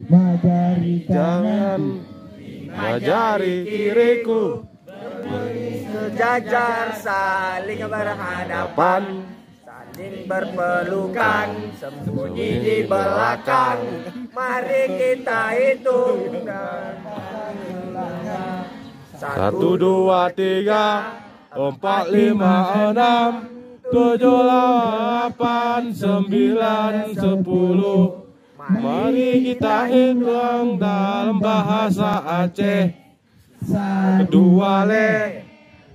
Majari jangan majari kiriku sejajar saling berhadapan, saling berpelukan, sembunyi di belakang. Mari kita hitung dan 1, 2, 3, 4, 5, 6, 7, 8, 9, 10. Mari kita hitung dalam bahasa Aceh. 1, 2,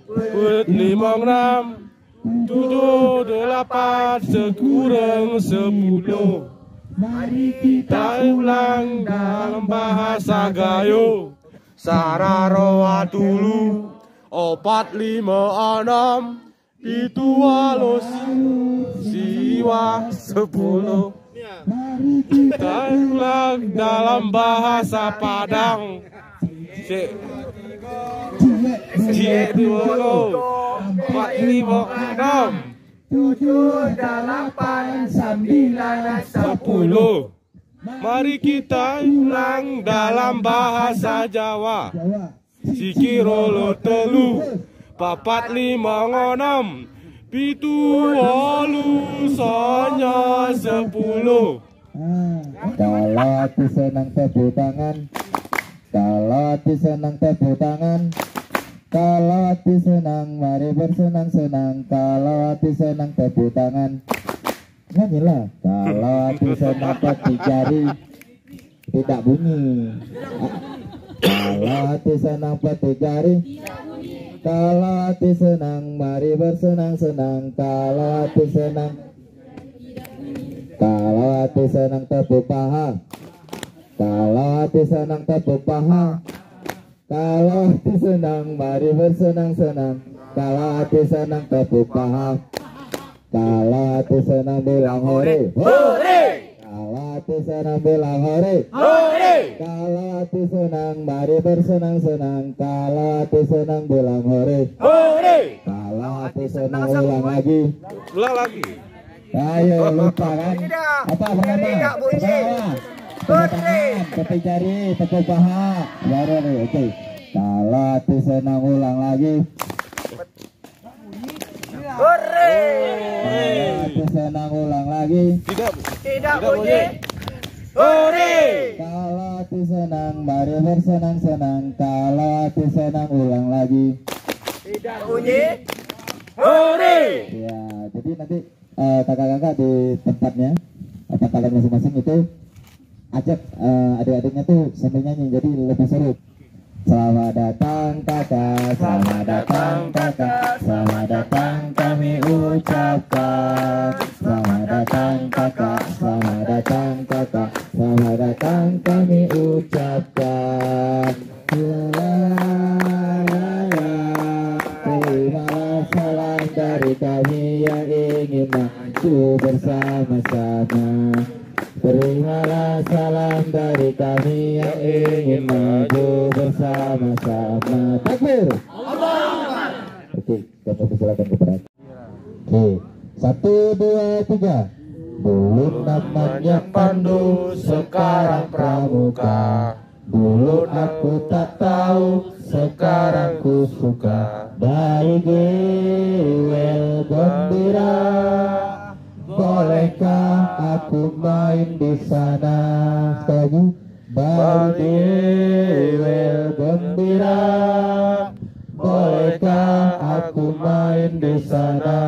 5, 6, 7, 8, sekurang 10. Mari kita ulang dalam bahasa Gayo. Sararoa dulu 4, 5, 6, itu walos siwa 10. Kita ulang dalam bahasa Padang. Cie 2, 4, 5, 6, 7, 8, 9, 10. Mari kita ulang dalam bahasa Jawa. Sikirolo telu 4, 5, 6, pitu walu sonya 10. Kalau hati senang tepuk tangan. Kalau hati senang tepuk tangan. Kalau hati senang mari bersenang-senang. Kalau hati senang tepuk tangan. Nyanyilah. Kalau hati senang petik jari tidak bunyi. Kalau hati senang petik jari. Kalau hati senang mari bersenang-senang. Kalau hati senang. Kalau hati senang tepuk paha. Kalau hati senang tepuk paha. Kalau hati senang mari bersenang-senang. Kalau hati senang tepuk paha. Kalau hati senang bilang hore. Hore! Kalau hati senang bilang hore. Hore! Kalau hati senang mari bersenang-senang. Kalau hati senang bilang hore. Hore! Kalau hati senang ulang lagi. Ulang lagi. Ayo lupa kan? Apa Tidak bunyi. Hore! Tepi jari, tepuk paha. Baru nih, oke. Kalau hati senang ulang lagi. Hore! Kalau hati senang ulang lagi. Tidak bunyi. Hore! Kalau hati senang mari bersenang-senang. Kalau hati senang ulang lagi. Tidak bunyi. Hore! Ya, jadi nanti kakak-kakak di tempatnya atau kalian masing-masing itu ajak adik-adiknya tuh sambil nyanyi, jadi lebih seru. Selamat datang kakak, selamat datang kakak, selamat datang kami ucapkan. Selamat datang kakak, selamat datang kakak, selamat datang kami ucapkan. La la la, terimalah salam dari kami yang ingin maju bersama-sama. Terimalah salam dari kami yang ingin maju bersama-sama. Takbir. Oke, kami persilakan kepada. Oke, 1, 2, 3. Dulu namanya Pandu, sekarang Pramuka. Dulu aku tak tahu, sekarang ku suka. Dari Gewel Gembira, bolehkah aku main di sana? Sekali lagi. Gewel Gembira, bolehkah aku main di sana?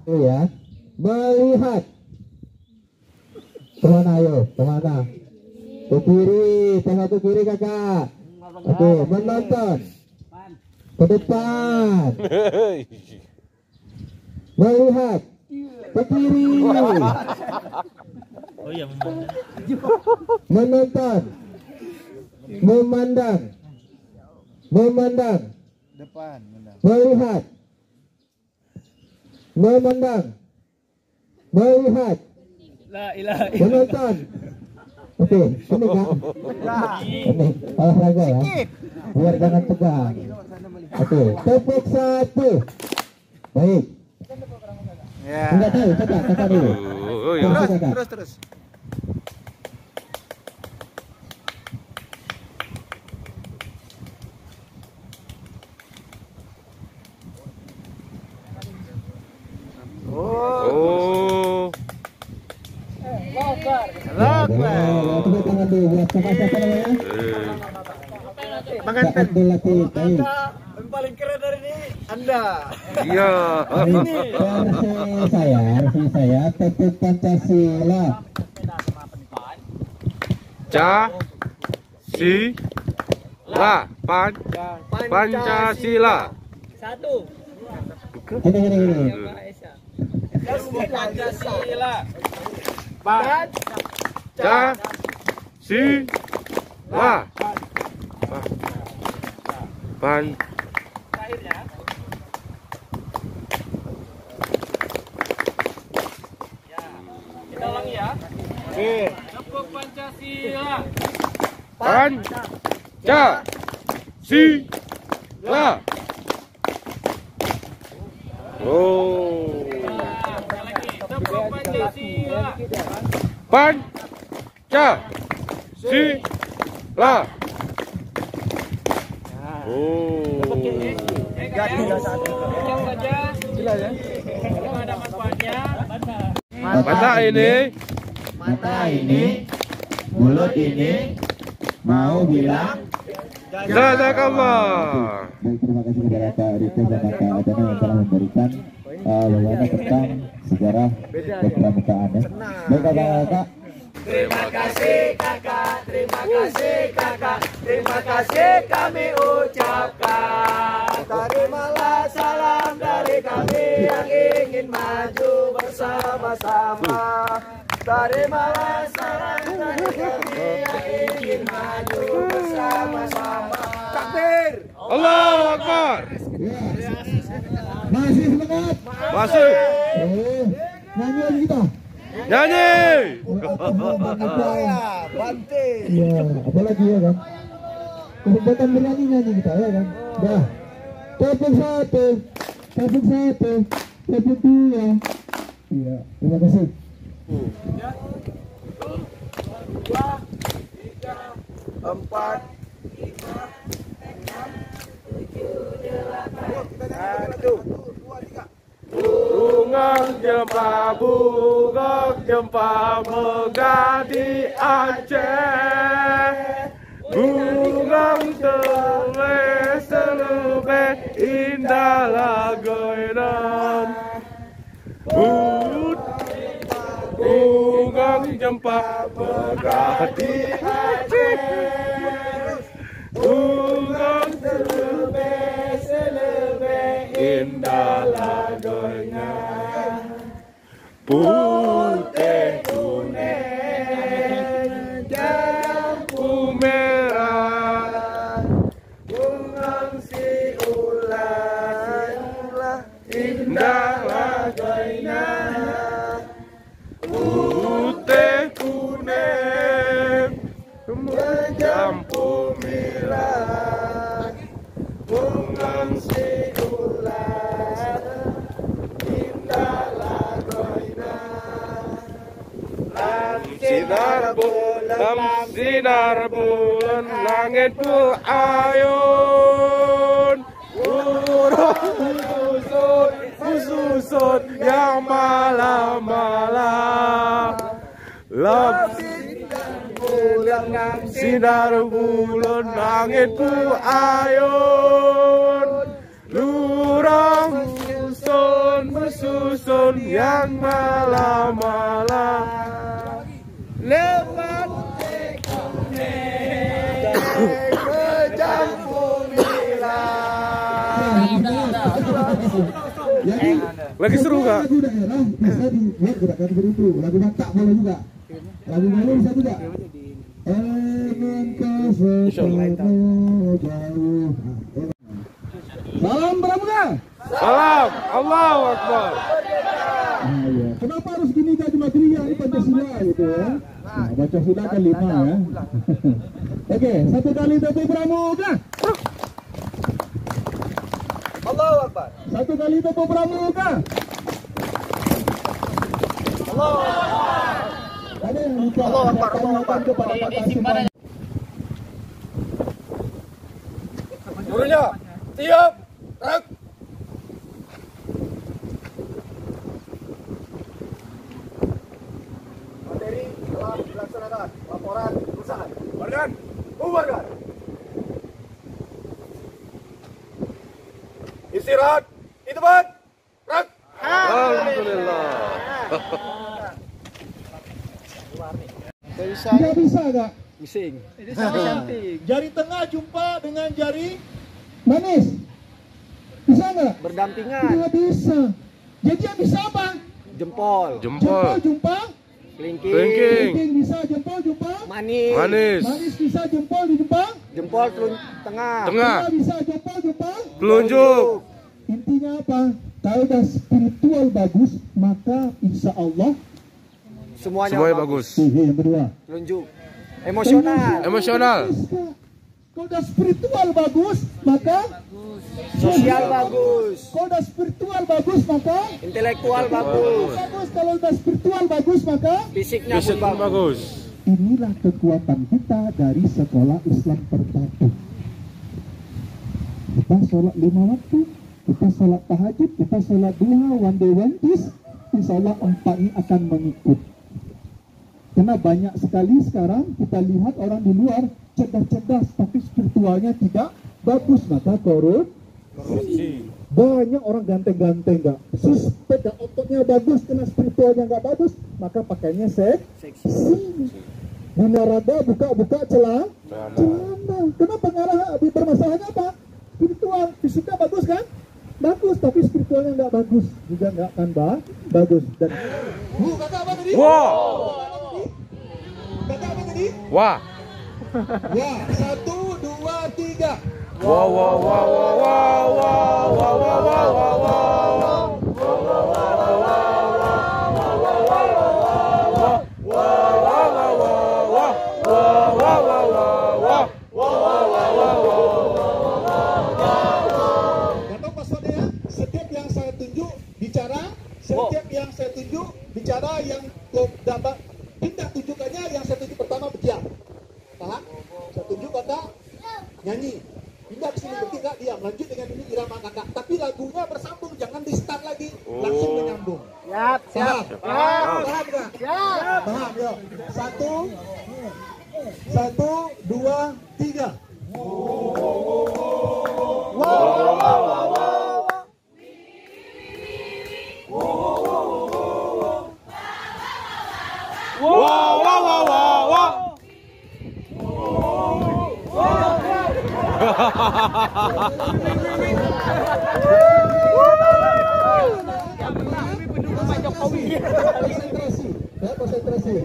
Ya, melihat. Kemana ayo? Kemana? Ke kiri, tengah ke kiri kakak. Oke, menonton. Ke depan. Melihat. Ke kiri. Oh iya, Menonton. Memandang. Memandang. depan. Melihat. Memandang. Melihat. La ilaha Menonton. Oke, ini kak. Ini olahraga ya. Biar jangan tegang. Oke, tepuk 1. Baik. Ya. Enggak tahu, kakak dulu. Oh, ya. Kakak. Terus. tepuk tangan dulu buat siapa namanya? Kak Abdul Latif. Baik. Yang paling keren hari ini Anda. Iya. Versi saya tepuk Pancasila. Pancasila. Satu. Ini. Pancasila. Kita ulangi ya. Tepuk Pancasila. Pancasila. Oh. Tepuk Pancasila. Pancasila. Oh. Sila ya. Ada manfaatnya. Mata ini, mulut ini mau bilang. Jazakallah. Baik, terima kasih kepada Pak Riko dan Kak Adana yang telah memberikan bagaimana tentang sejarah kepramukaan ya. Baik kakak-kakak. Terima kasih kakak, terima kasih kakak, terima kasih kami ucapkan. Terimalah salam dari kami yang ingin maju bersama-sama. Terimalah salam dari kami yang ingin maju bersama-sama. Takbir. Allahu Akbar. Masih semangat. Masuk. Nyanyi lagi kita. Nyanyi. Bante. Iya, apalagi ya kan. Kesempatan berani nyanyi kita ya kan. Dah. Tepuk satu, tepuk dua. Iya, terima kasih. 4 Bunga jempa bugok jempa megah di Aceh. Bunga selebe indah lagoinan. Bunga jempa megah di Aceh. Bunga selebe indah lagoinya. Putih kuning jambu merah. Bunga si ulah indah lagoinya. Putih kuning jambu merah. Bunga si ulah indah lagoinya. Sinar bulan langit bu ayun. Ususut yang malam-malam. Sinar bulan langit bu ayun. Lurang susun yang malam-malam. Lewat lagi seru kak? Lagu daerah bisa dibuat gerakan begitu. Lagu Batak boleh juga. Lagu Melayu bisa juga. Salam pramuka. Salam, Allahu Akbar. Kenapa harus gini Kak Jumatria? Ini Pancasila gitu ya. Nah, Pancasila kan 5 ya. Oke, satu kali tepuk pramuka. Allahu Akbar. Satu kali tepuk pramuka. Allahu Akbar. Ada yang lupa. Allahu Akbar. Allahu Akbar. Kepada Pak Kasim. Gurunya, tiap, rak. Materi telah dilaksanakan. Laporan dan bubarkan. Istirahat di tempat. Gerak. Alhamdulillah. Tidak bisa gak? Bising. Jari tengah jumpa dengan jari manis. Bisa nggak? Berdampingan. Tidak bisa. Jadi yang bisa apa? Jempol. Jempol. Jempol jumpa. Kelingking. Kelingking. Kelingking bisa, jempol jumpa. Manis. Manis. Manis bisa, jempol di jumpa. Jempol tengah. Tengah. Tengah bisa, jempol jumpa. Telunjuk. Intinya apa? Kalau udah spiritual bagus, maka insya Allah. Semuanya bagus. Yang kedua. Telunjuk. Emosional. Emosional. Kalau udah spiritual bagus, maka Sosial bagus. Kalau udah spiritual bagus, maka Intelektual bagus. bagus. Kalau udah spiritual bagus, maka Fisiknya Fisik pun bagus. bagus. inilah kekuatan kita dari sekolah Islam Perpadu. Kita sholat 5 waktu, kita sholat tahajud, kita sholat duha, one day one kiss, insya Allah 4 ini akan mengikut. Karena banyak sekali sekarang kita lihat orang di luar cerdas-cerdas, tapi spiritualnya tidak bagus, maka korupsi. Banyak orang ganteng-ganteng nggak, suspek nggak, ototnya bagus, karena spiritualnya nggak bagus, maka pakainya seksi. Olahraga buka-buka celana. Kenapa ngarah bermasalahnya apa? Spiritual, fisiknya bagus kan? Bagus, tapi spiritualnya nggak bagus, juga nggak akan bagus. Dan kata apa tadi? Wah. Kata apa tadi? Wah. Ya, 1, 2, 3. Wah wah wah wah wah wah wah wah wah wah. Gampang passwordnya, setiap yang saya tunjuk bicara, setiap yang saya tunjuk bicara, yang dapat pindah tunjukannya, yang saya tunjuk pertama berdiam. Paham? Saya tunjuk kata nyanyi. Pindah ke sini berarti nggak diam. Lanjut dengan ini irama kakak. Tapi lagunya bersambung, jangan di start lagi, langsung menyambung. Siap, siap. Paham? Paham nggak? Siap. Paham, yuk. 1, 2, 3. Wah wah wah wah wah. Konsentrasi, ya, konsentrasi.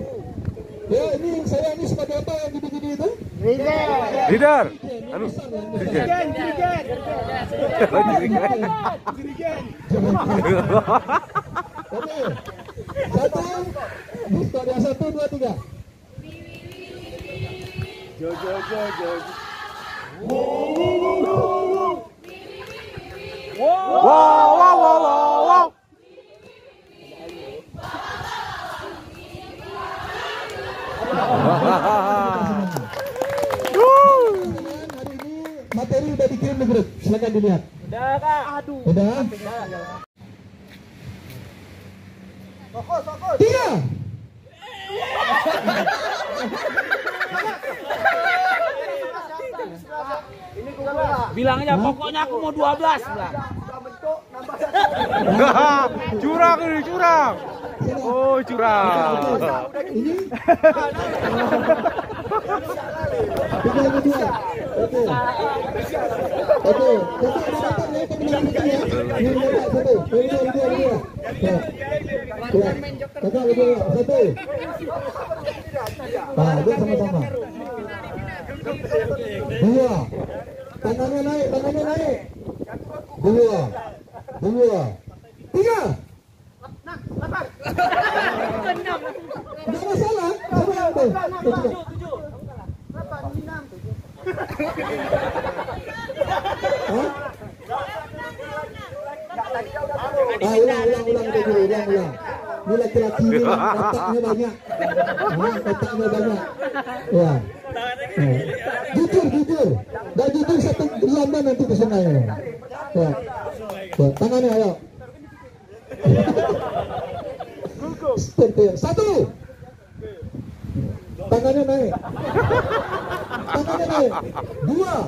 Ya, ini saya ini sebagai apa yang gini-gini itu? Leader. Anu. Oke. 1, start ya, 1, 2, 3. Wah wah wah wah wah. Hari ini materi udah dikirim di grup, silakan dilihat. Udah, Kak. Aduh. Udah? Fokus, fokus. 3. Bilangnya pokoknya aku mau 12 lah. Curang ini curang. Oh curang. Ini 3, 2. Oke. Oke. Kakak berdua, 1. Nah, itu sama-sama. 2. Tangannya naik, tangannya naik. 2, 3. Nggak masalah. Ulang dulu, ulang. Ini laki-laki ini otaknya banyak. Otaknya banyak. Ya. Jujur. Dan jujur satu lamban nanti ke sana ya. Ya. Tangannya ayo. Stop ya. 1. Tangannya naik. deh. 2.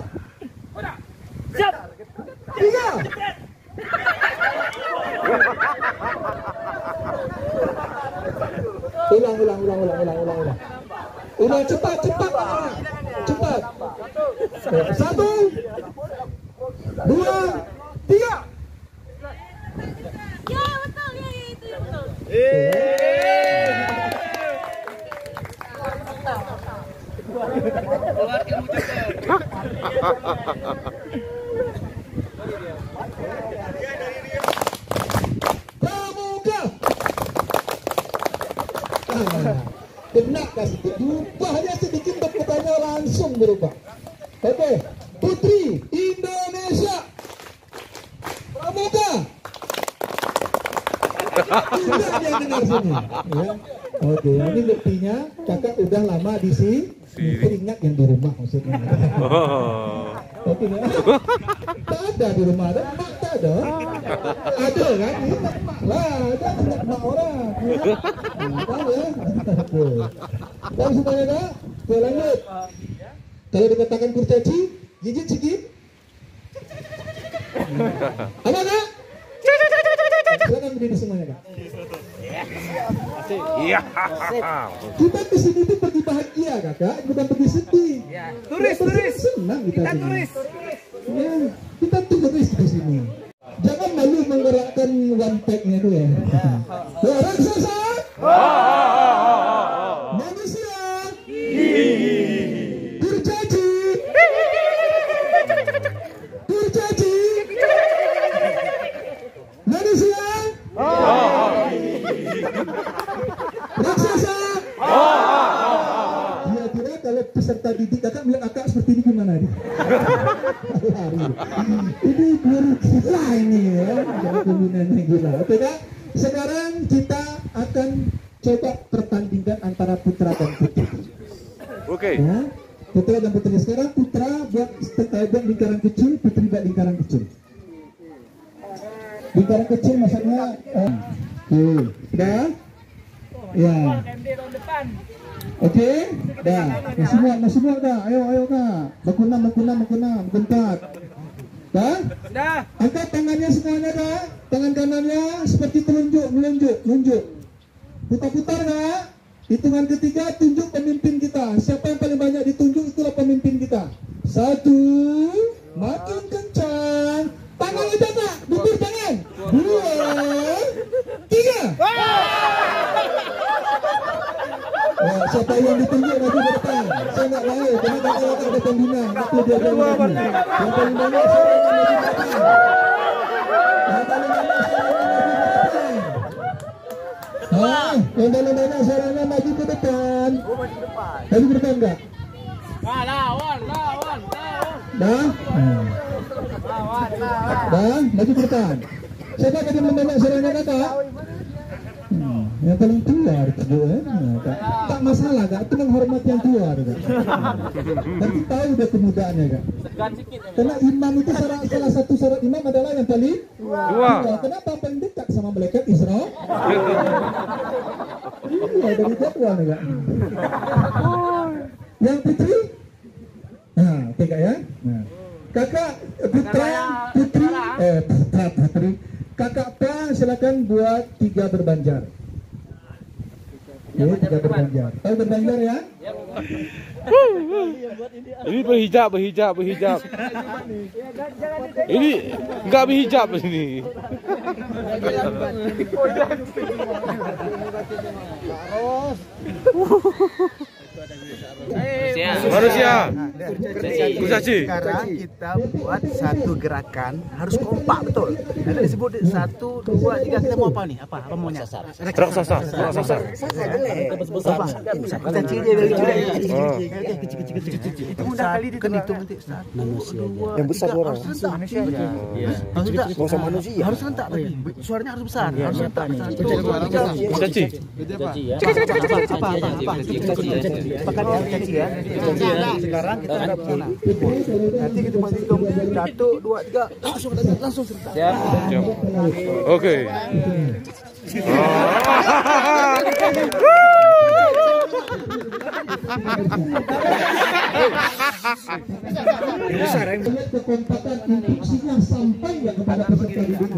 Siap. 3. Ulang. Udah cepat. Cepat. 1, 2, 3. Ya betul, ya itu yang betul. Pramuka. Kena kasih berubahnya sedikit tepukannya langsung berubah. Oke, Putri Indonesia Pramuka. Tidak dia dengar sini. Ya. Oke, ini buktinya kakak udah lama di sini. Teringat yang di rumah maksudnya. Oke, ya. Tak ada di rumah, ada mak tak ada. Ada kan? Ini mak lah, ada anak mak orang. Tahu ya? Tahu semuanya kak? Oke, lanjut. Kalau dikatakan kurcaci, gigit sikit. Apa kak? Silakan berdiri semuanya kak. Iya. Kita kesini tuh pergi bahagia kakak, bukan pergi sedih. Turis. Senang kita sini. Turis. Ya, kita turis di sini. Jangan malu menggerakkan one pack-nya tuh ya. Raksasa. Manusia. Kurcaci. Manusia. Raksasa. Kira-kira kalau peserta didik kakak melihat kakak seperti ini gimana nih? Lari. Ini guru kita ini ya, pembinaan gila. Oke kak, sekarang kita akan coba pertandingan antara putra dan putri. Oke. Ya, putra dan putri. Sekarang putra buat lingkaran kecil, putri buat lingkaran kecil. Lingkaran kecil maksudnya, sudah? Ya. Oke, dah. Masih muat dah. Ayo kak. Berkunam, bentar. Dah? Dah. Angkat tangannya semuanya kak. Tangan kanannya seperti melunjuk. Putar kak. Hitungan ketiga tunjuk pemimpin kita. Siapa yang paling banyak ditunjuk itulah pemimpin kita. 1, makin kencang. Tangan itu kak. Bubur tangan. 2, 3. Ya, siapa yang ditunjuk maju ke depan. Saya nak lain, karena kakak ada pembinaan. Itu dia lagi. Yang paling banyak saya yang maju ke depan. Yang paling banyak saya yang maju ke depan. Maju ke depan enggak? Lawan. Dah? Dah, maju ke depan. Siapa yang paling banyak serangan kakak? Yang paling tua itu tak masalah kak, itu menghormati yang tua kak. Nanti tahu dia kemudaannya kak. Karena imam itu salah satu syarat imam adalah yang paling tua. Kenapa paling dekat sama malaikat Israel? Iya dari jadwal nih kak. Yang putri, nah oke kak ya. Nah, kakak putri. Kakak Pa silakan buat 3 berbanjar. Ya, 3 berbanjar. Tahu berbanjar ya? Ini berhijab. Ini enggak berhijab ini. Manusia. Kurcaci. Sekarang kita buat satu gerakan harus kompak betul. Ada disebut 1, 2, 3 kita mau apa nih? Apa maunya? Raksasa. Kurcaci dia dari kecil. Itu mudah kali dihitung nanti. Manusia. Yang besar suara. Harus rentak. Suaranya harus besar. Harus rentak. Kurcaci. Apa? Sekarang kita ada sana. Nanti kita masih hitung 1, 2, 3 langsung serta. Siap. Oke. Lihat kekompakan instruksinya sampai nggak kepada peserta didik.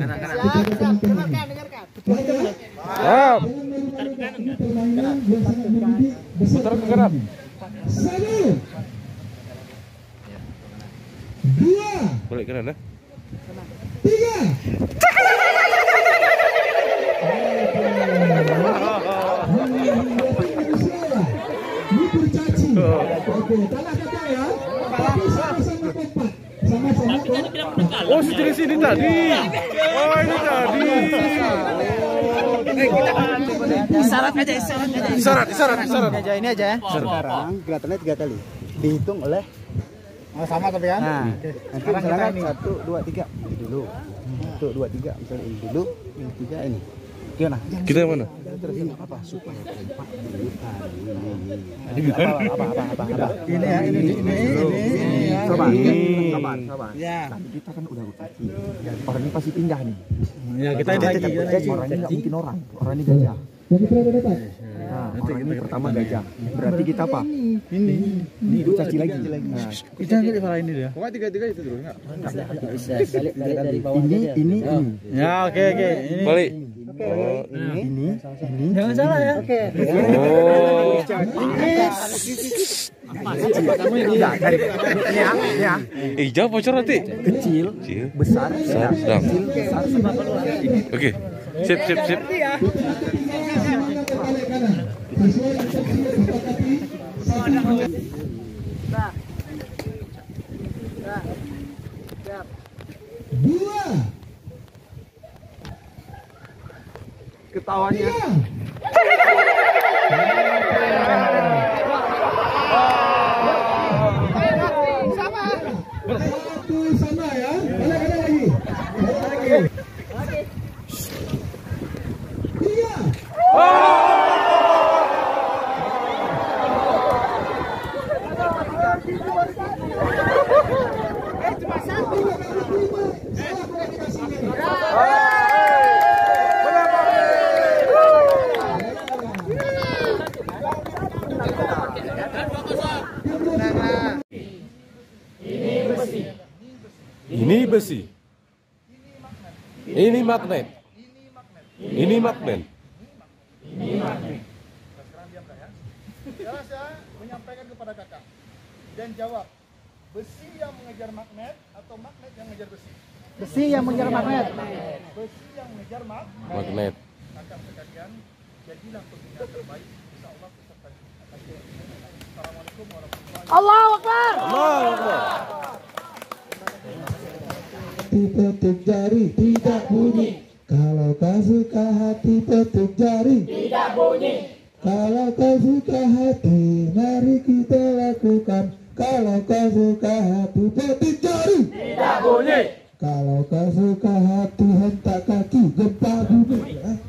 Siap. Ini permainan yang sangat mendidik Putar ke kanan. 1, 2, Balik kanan ya. 3. Ini bercaci. Oke, tanah kakak ya. Tapi sama-sama kompak. Sama-sama kompak. Oh, sejenis ini tadi. Oh, ini tadi. Isyarat aja, isyarat aja. Isyarat. Aja ini aja ya. Sekarang gerakannya 3 kali. Dihitung oleh Sama tapi kan? Nah, nanti misalnya 1, 2, 3 ini dulu. 1, 2, 3 misalnya ini dulu, ini 3 ini. Gimana? Kita yang mana? Terus ini apa supaya kompak dulu. Apa? Ini ya, ini. Sabar. Ya. Nanti kita kan udah rotasi. Orang ini pasti pindah nih. Ya, kita lagi. Orang ini nggak mungkin orang ini gajah. Yang berapa dapat? Nah, orang ini pertama gajah. Berarti kita apa? Ini itu caci lagi. Nah, Kita nggak dimarahin ini ya. Pokoknya tiga itu dulu enggak? ini. Ya, oke. Ini. Balik. Ini. Jangan salah ya. Oke. Oh. Tidak dari ini ya. Jauh bocor nanti. Kecil, besar, Sedang. kecil, besar, sama keluar. Oke. Sip. Dua. Ketawanya. Satu sama ya. Ada lagi. Tiga. Ini besi. Ini magnet. Ini magnet. Sekarang saya menyampaikan kepada kakak dan jawab, besi yang mengejar magnet atau magnet yang mengejar besi? Besi yang mengejar magnet. Besi yang mengejar Magnet. kakak sekalian, jadilah pembina terbaik. Insya Allah peserta didik. Assalamualaikum warahmatullahi wabarakatuh. Petuk jari tidak bunyi. Kalau kau suka hati petuk jari tidak bunyi. Kalau kau suka hati mari kita lakukan. Kalau kau suka hati petuk jari tidak bunyi. Kalau kau suka hati hentak kaki gempa bumi.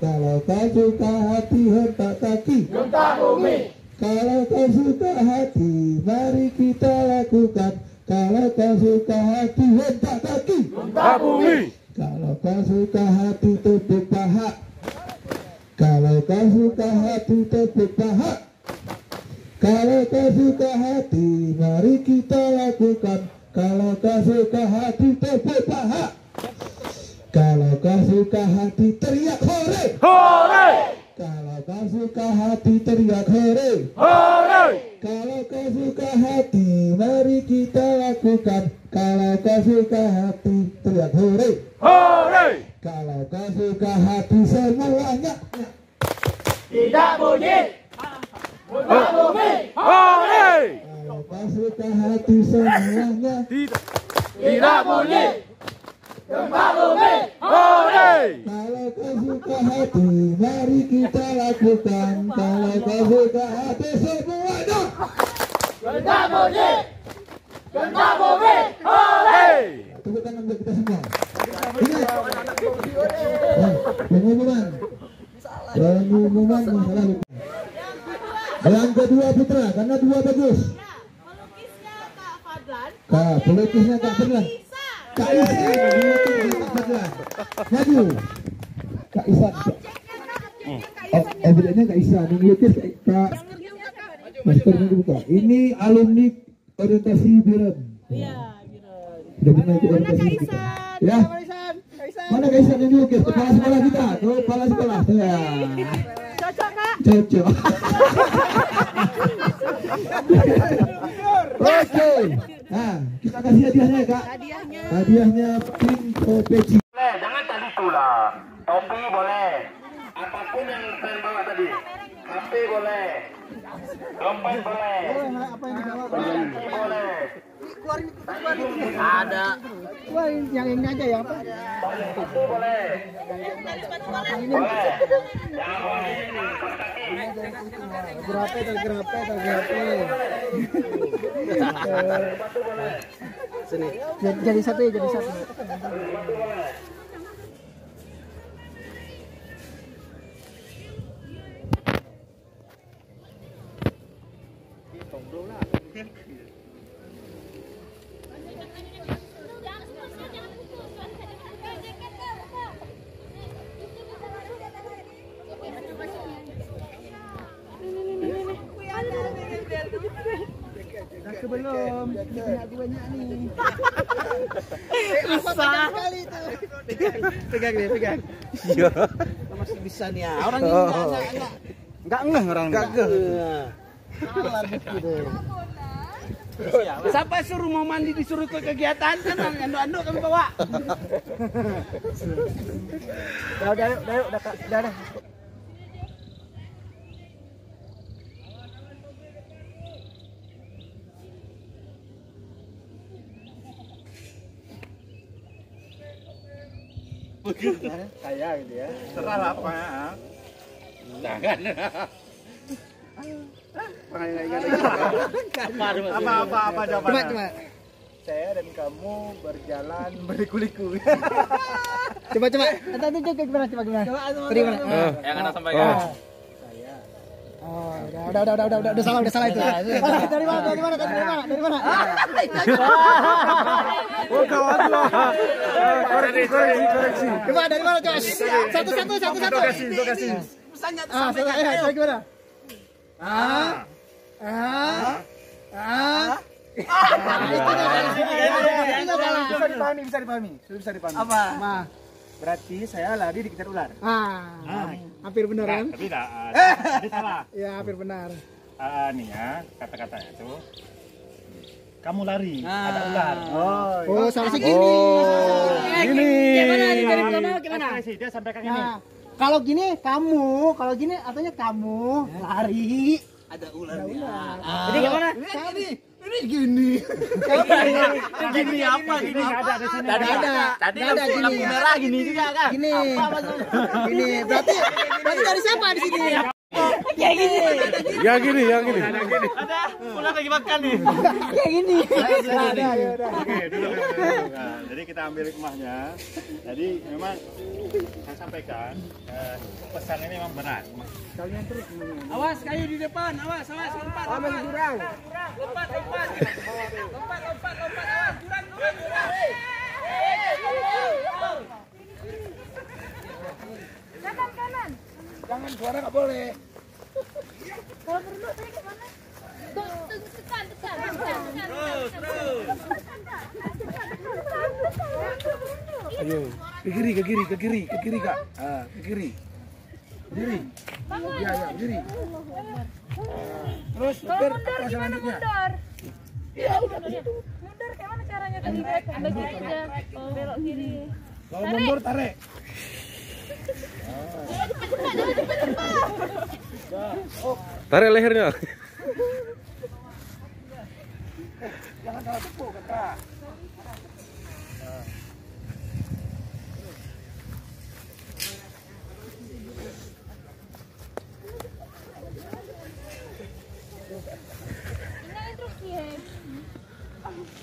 Kalau kau suka hati hentak kaki gempa bumi. Kalau kau suka hati mari kita lakukan. Kalau kau suka hati hentak kaki Gempa bumi. kalau kau suka hati tepuk paha. Kalau kau suka hati tepuk paha. Kalau kau suka hati mari kita lakukan. Kalau kau suka hati tepuk paha. Kalau kau suka hati teriak hore. Hore. Kalau kau suka hati teriak hore. Hore. Kalau kau suka hati mari kita lakukan. Kalau kau suka hati teriak hore. Hore. Kalau kau suka hati semuanya Tidak bunyi. Gempa bumi. Hore. kalau kau suka hati semuanya Tidak bunyi. Gempa bumi. Hore. kalau kau suka hati mari kita lakukan. Kalau kau suka hati semuanya Gempa bunyi. Gempa bumi. Hore. tepuk tangan untuk kita semua. Ingat pengumuman masalah lupa. Yang kedua Putra karena dua bagus. Pelukisnya Kak Fadlan. Pelukisnya Kak Fadlan. Kak Isan, Kak Fadlan. Maju. Kak Isan. Evidentnya Kak Isan. Yang lukis Kak Master buka. Ini orientasi Biren. Iya, gitu. Sudah pernah ikut Mana orientasi? Kaisan? Ya. Mana Kaisan yang diukir? Kepala sekolah kita. Tuh, kepala sekolah. Ya. Cocok, Kak? Cocok. Oke. Nah, kita kasih hadiahnya ya, Kak. Hadiahnya. Hadiahnya Pinto Peci. Boleh, jangan tadi pula. Topi boleh. Apapun yang saya bawa tadi. HP boleh. Dompet boleh. Kunci boleh. Ada. Yang ini aja ya. Itu boleh. Boleh. Jangan boleh ini kos kaki. Grape. Sini. Jadi satu ya, jadi satu. Belum, banyak nih. Susah. Pegang. Iya. Masih bisa nih ya. Orang ini enggak ngeh orang. Enggak ngeh. Siapa suruh mau mandi disuruh ke kegiatan kan anduk-anduk kami bawa. Udah. Saya gitu ya. Serah apa ya. Jangan. Apa jawabannya? Coba. Saya dan kamu berjalan berliku-liku. Coba. Nanti gimana? Tadi gimana? Yang Anda sampaikan. Oh, udah salah itu. Dari mana? Oh, kawan lo. Koreksi. Coba dari mana, Coach? Satu. Kasih. Saya gimana? Bisa dipahami. Apa? Berarti saya lari dikejar ular. Hampir benar kan? Tapi tidak. Tadi salah. Ya, hampir benar. Nih ya, kata-katanya itu. Kamu lari, ada ular. Oh, salah segini. Gini. Gimana? Dia sampaikan ini. Nah, kalau gini kamu, kalau gini artinya kamu lari. Ada ular. Jadi gimana? Ini gini. Gini apa gini? Ada di sini. Tadi lampu merah gini juga kan? Gini. Gini. Berarti dari siapa di sini? Kayak gini. Ya gini. Ada ular lagi makan nih. Kayak gini. Oke, dulu. Nah, jadi kita ambil hikmahnya. Jadi memang saya sampaikan pesan ini memang benar. Awas kayu di depan, awas lompat. Masih kurang. Lompat. Awas jurang. Kanan. Jangan suara nggak boleh. Kalau perlu tadi ke mana? Tekan. Ayo, ke kiri Kak. Ke kiri. Kiri. Ya, kiri. Terus Kalau mundur gimana mundur? Ya udah begitu. Mundur kayak mana caranya tadi? Anda kiri aja. Belok kiri. Kalau mundur tarik. Tarik lehernya. Jangan salah tepuk, Kakak.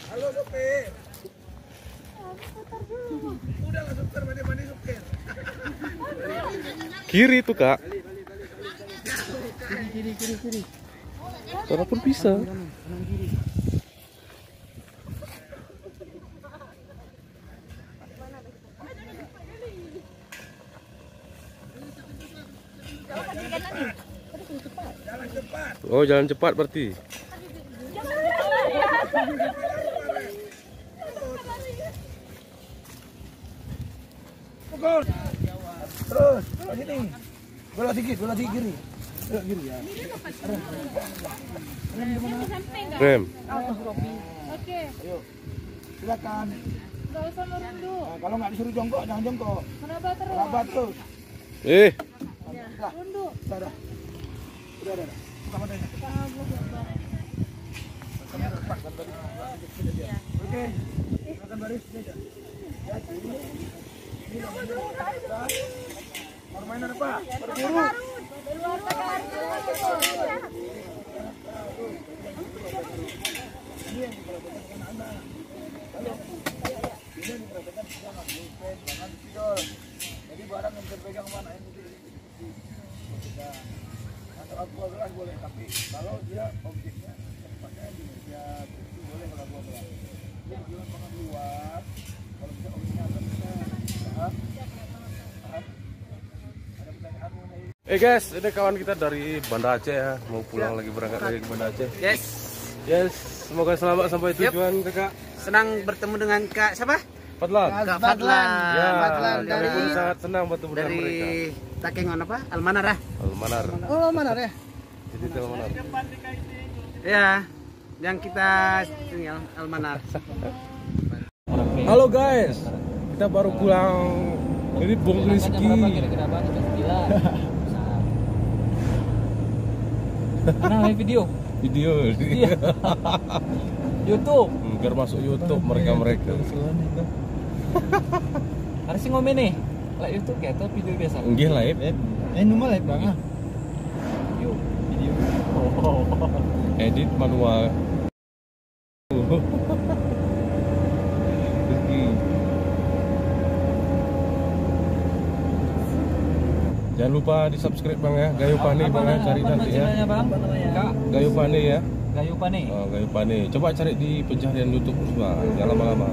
Halo sopir. Udahlah sopir, mandi sopir. Kiri tuh, Kak. Kiri. Walaupun bisa. Oh, jalan cepat berarti. jongkok. Terus, sini. Bola dikit kiri. Kiri ya. Rem. Oke. Ayo. Silakan. Nggak usah merunduk. Nah, kalau nggak disuruh jongkok, jangan jongkok. Kenapa terus? Rabat terus. Runduk. Udah. Buka matanya. Oke. Silakan baris. Permainan apa? Berburu. Jadi barang yang terpegang mana ini atau abu gelas boleh, tapi kalau dia objeknya tempatnya di meja itu boleh kalau abu gelas. Jadi jangan makan luar. Kalau bisa objeknya agak besar. Paham? Ada pertanyaan mengenai Guys, ini kawan kita dari Banda Aceh ya, mau pulang lagi berangkat lagi ke Banda Aceh. Yes. Semoga selamat sampai tujuan kakak. Senang bertemu dengan Kak siapa? Fadlan. Kak Fadlan. Ya, Fadlan kami pun sangat senang bertemu dengan dari mereka. Takengon apa? Almanara. Almanar. Oh, Almanar ya. Jadi itu Almanar. Ya, yang kita ini Almanar. Halo guys, kita baru pulang. Ini Bung Rizky. Nah, video YouTube. Biar masuk YouTube mereka. Harus sih ngomong nih. Like YouTube kayak atau video biasa? Nggih live. nomor live bang. Video. Edit manual. Rizky. Jangan lupa di subscribe bang ya, Gayo Pane bang ya, cari nanti ya. Bang? Kak, Gayo Pane ya. Gayo Pane. Oh, Gayo Pane. Coba cari di pencarian YouTube semua, jangan lama-lama.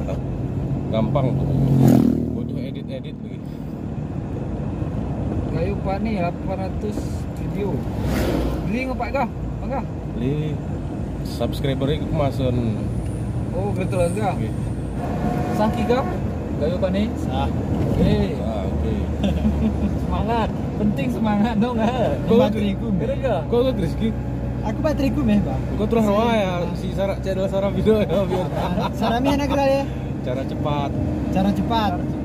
Gampang tuh. Butuh edit lagi. Gayo Pane 800 video. Beli ngapak kah? Bangga? Beli subscriber-nya kemasan. Oh, betul enggak? Oke. Saki kah? Gayo Pane? Sah. Oke. Oke. Semangat. Penting semangat dong Kau bateriku. Keren enggak? Kau tuh Rizky. Aku bateriku meh bang. Kau terus rawa ya si channel Sarah video ya biar Sarami anak ya. cara cepat. Cara cepat.